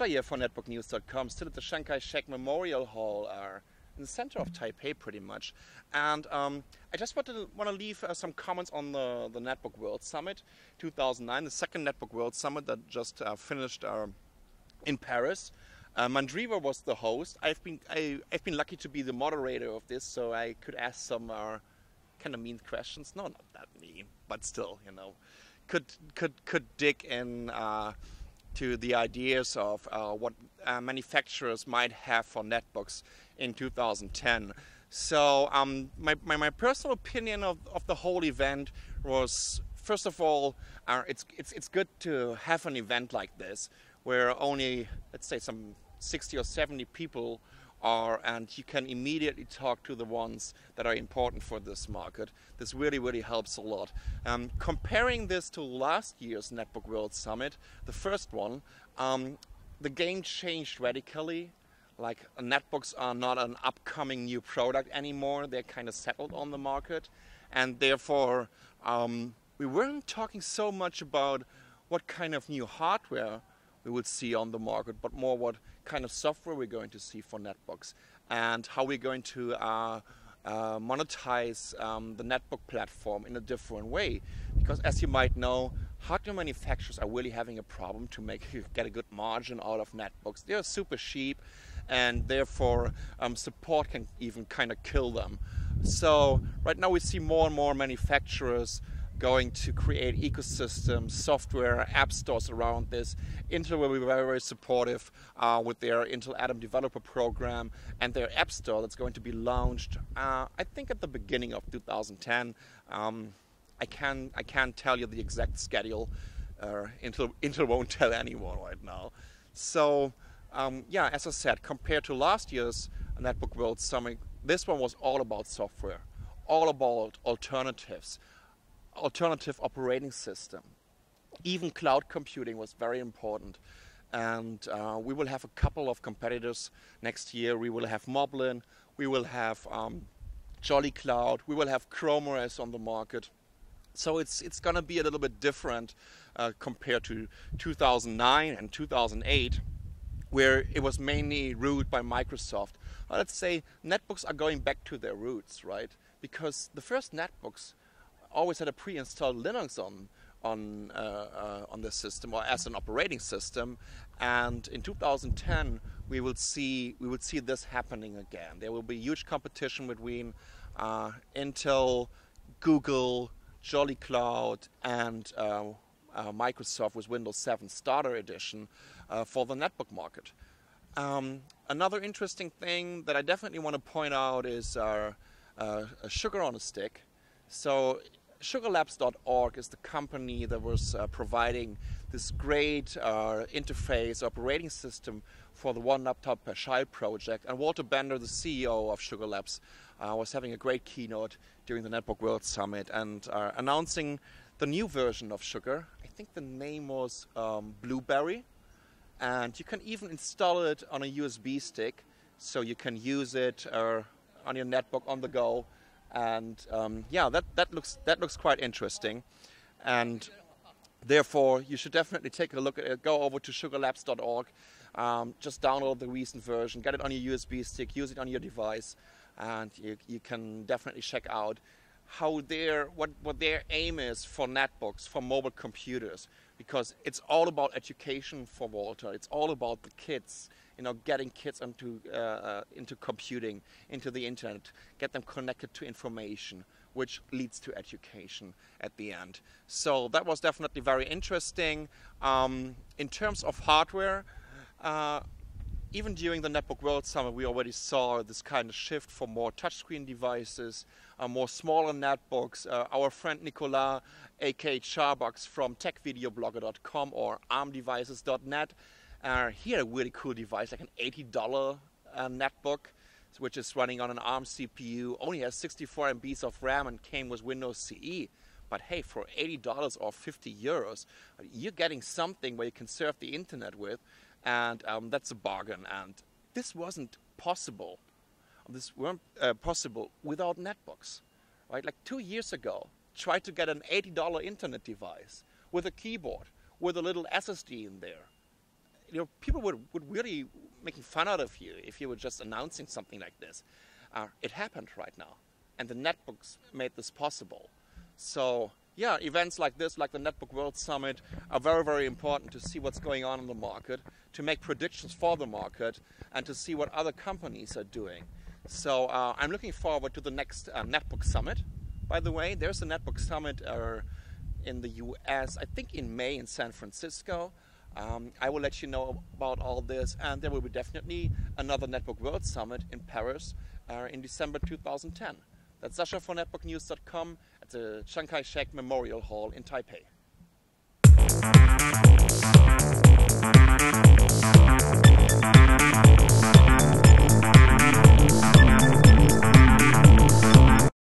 here for netbooknews.com, still at the Chiang Kai-shek Memorial Hall, in the center of Taipei pretty much. And I just want to leave some comments on the Netbook World Summit 2009, the second Netbook World Summit that just finished in Paris. Mandriva was the host. I've been lucky to be the moderator of this, so I could ask some kind of mean questions. No, not that mean, but still, you know, could dig in to the ideas of what manufacturers might have for netbooks in 2010. So my personal opinion of the whole event was, first of all, it's good to have an event like this where only, let's say, some 60 or 70 people are, and you can immediately talk to the ones that are important for this market. This really helps a lot. Comparing this to last year's Netbook World Summit, the first one, the game changed radically. Like, netbooks are not an upcoming new product anymore. They're kind of settled on the market, and therefore we weren't talking so much about what kind of new hardware we would see on the market, but more what kind of software we're going to see for netbooks and how we're going to monetize the netbook platform in a different way. Because as you might know, hardware manufacturers are really having a problem to get a good margin out of netbooks. They're super cheap, and therefore support can even kind of kill them. So right now we see more and more manufacturers going to create ecosystems, software, app stores around this. Intel will be very supportive with their Intel Atom Developer Program and their app store that's going to be launched, I think, at the beginning of 2010. I can't tell you the exact schedule. Intel won't tell anyone right now. So yeah, as I said, compared to last year's Netbook World Summit, this one was all about software, all about alternatives, alternative operating system. Even cloud computing was very important. And we will have a couple of competitors next year. We will have Moblin, we will have Jolly Cloud, we will have Chrome OS on the market. So it's going to be a little bit different compared to 2009 and 2008, where it was mainly ruled by Microsoft. Let's say netbooks are going back to their roots, right? Because the first netbooks always had a pre-installed Linux on the system, or as an operating system, and in 2010 we will see this happening again. There will be huge competition between Intel, Google, Jolly Cloud, and Microsoft with Windows 7 Starter Edition for the netbook market. Another interesting thing that I definitely want to point out is a Sugar on a Stick. So sugarlabs.org is the company that was providing this great interface operating system for the One Laptop Per Child project. And Walter Bender, the CEO of Sugar Labs, was having a great keynote during the Netbook World Summit and announcing the new version of Sugar. I think the name was Blueberry. And you can even install it on a USB stick, so you can use it on your netbook on the go. And yeah, that looks quite interesting, and therefore you should definitely take a look at it. Go over to sugarlabs.org, just download the recent version, get it on your USB stick, use it on your device, and you can definitely check out how what their aim is for netbooks, for mobile computers, because it's all about education for Walter. It's all about the kids. You know, getting kids into computing, into the internet, get them connected to information, which leads to education at the end. So that was definitely very interesting. In terms of hardware, even during the Netbook World Summit, we already saw this kind of shift for more touchscreen devices, more smaller netbooks. Our friend Nicolas, aka Charbox from techvideoblogger.com or armdevices.net, he had a really cool device, like an $80 netbook, which is running on an ARM CPU, only has 64 MB of RAM and came with Windows CE. But hey, for $80 or 50 euros, you're getting something where you can surf the internet with, and that's a bargain. And this wasn't possible. This weren't possible without netbooks, right? Like 2 years ago, try to get an $80 internet device with a keyboard, with a little SSD in there. people would really making fun out of you if you were just announcing something like this. It happened right now, and the Netbooks made this possible. So yeah, events like this, like the Netbook World Summit, are very, very important to see what's going on in the market, to make predictions for the market, and to see what other companies are doing. So I'm looking forward to the next Netbook Summit. By the way, there's a Netbook Summit in the US, I think in May in San Francisco. I will let you know about all this, and there will be definitely another Netbook World Summit in Paris in December 2010. That's Sasha for netbooknews.com at the Chiang Kai-shek Memorial Hall in Taipei.